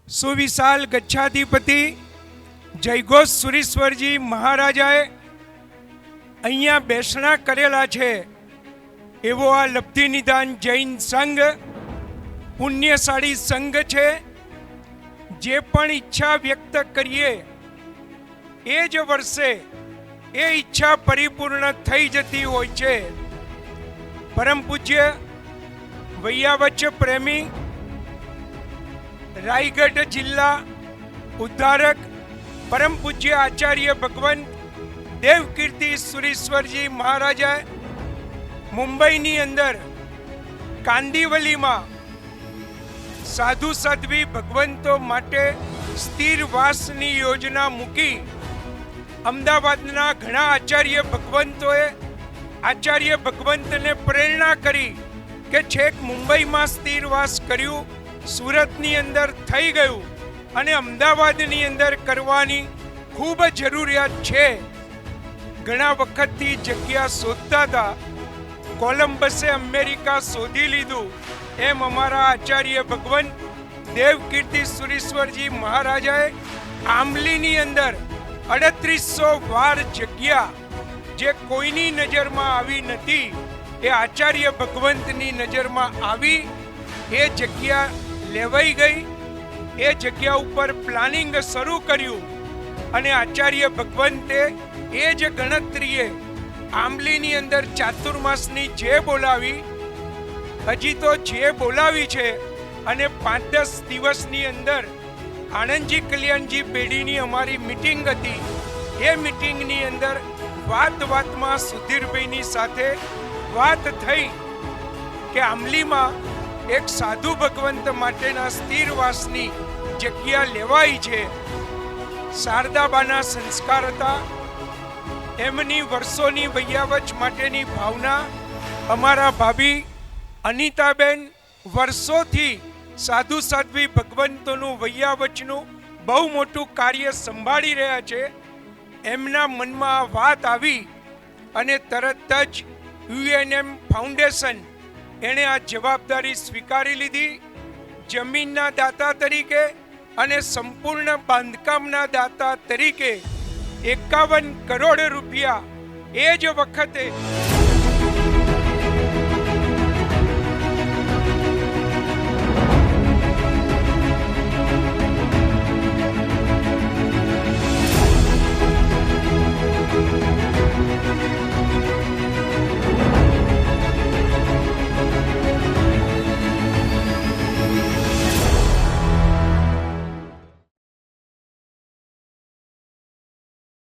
સુવિશાલ ગચ્છાધિપતિ જયઘોષ સુરીશ્વરજી મહારાજાએ અહીંયા બેસણા કરેલા છે એવો આ લબ્ધિ નિદાન જૈન સંઘ પુણ્યશાળી સંઘ છે। જે પણ ઈચ્છા વ્યક્ત કરીએ એ જ વર્ષે એ ઈચ્છા પરિપૂર્ણ થઈ જતી હોય છે। પરમ પૂજ્ય વૈયાવચ પ્રેમી રાયગઢ જિલ્લા ઉદ્ધારક પરમ પૂજ્ય આચાર્ય ભગવંત દેવકીર્તિ સુરીશ્વરજી મહારાજા મુંબઈની અંદર કાંદિવલીમાં સાધુ સાધ્વી ભગવંતો માટે સ્થિર વાસની યોજના મૂકી અમદાવાદના ઘણા આચાર્ય ભગવંતોએ આચાર્ય ભગવંતને પ્રેરણા કરી કે છેક મુંબઈમાં સ્થિર વાસ કર્યું, સુરતની અંદર થઈ ગયું અને અમદાવાદની અંદર કરવાની ખૂબ જરૂરિયાત છે। ઘણા વખતથી જગ્યા શોધતા હતા, કોલંબસે અમેરિકા શોધી લીધું એમ અમારા આચાર્ય ભગવંત દેવકીર્તિ સુરીશ્વરજી મહારાજાએ આંબલીની અંદર 3800 વાર જગ્યા જે કોઈની નજરમાં આવી નથી એ આચાર્ય ભગવંતની નજરમાં આવી, એ જગ્યા લેવાઈ ગઈ। એ જગ્યા ઉપર પ્લાનિંગ શરૂ કર્યું અને આચાર્ય ભગવંતે એ જ ગણતરીએ આંબલીની અંદર ચાતુર્માસની જે બોલાવી, હજી તો જે બોલાવી છે અને 5-10 દિવસની અંદર આનંદજી કલ્યાણજી પેઢીની અમારી મિટિંગ હતી। એ મિટિંગની અંદર વાતમાં સુધીરભાઈની સાથે વાત થઈ કે આંબલીમાં એક સાધુ ભગવંત માટેના સ્થિરવાસની જગ્યા લેવાઈ છે। શારદાબાના સંસ્કાર હતા, એમની વર્ષોની વૈયાવચ માટેની ભાવના, અમારા ભાભી અનિતાબેન વર્ષોથી સાધુ સાધ્વી ભગવંતોનું વૈયાવચનું બહુ મોટું કાર્ય સંભાળી રહ્યા છે। એમના મનમાં આ વાત આવી અને તરત જ યુએનએમ ફાઉન્ડેશન એણે આ જવાબદારી સ્વીકારી લીધી। જમીનના દાતા તરીકે અને સંપૂર્ણ બાંધકામના દાતા તરીકે 51 કરોડ રૂપિયા એ જ વખતે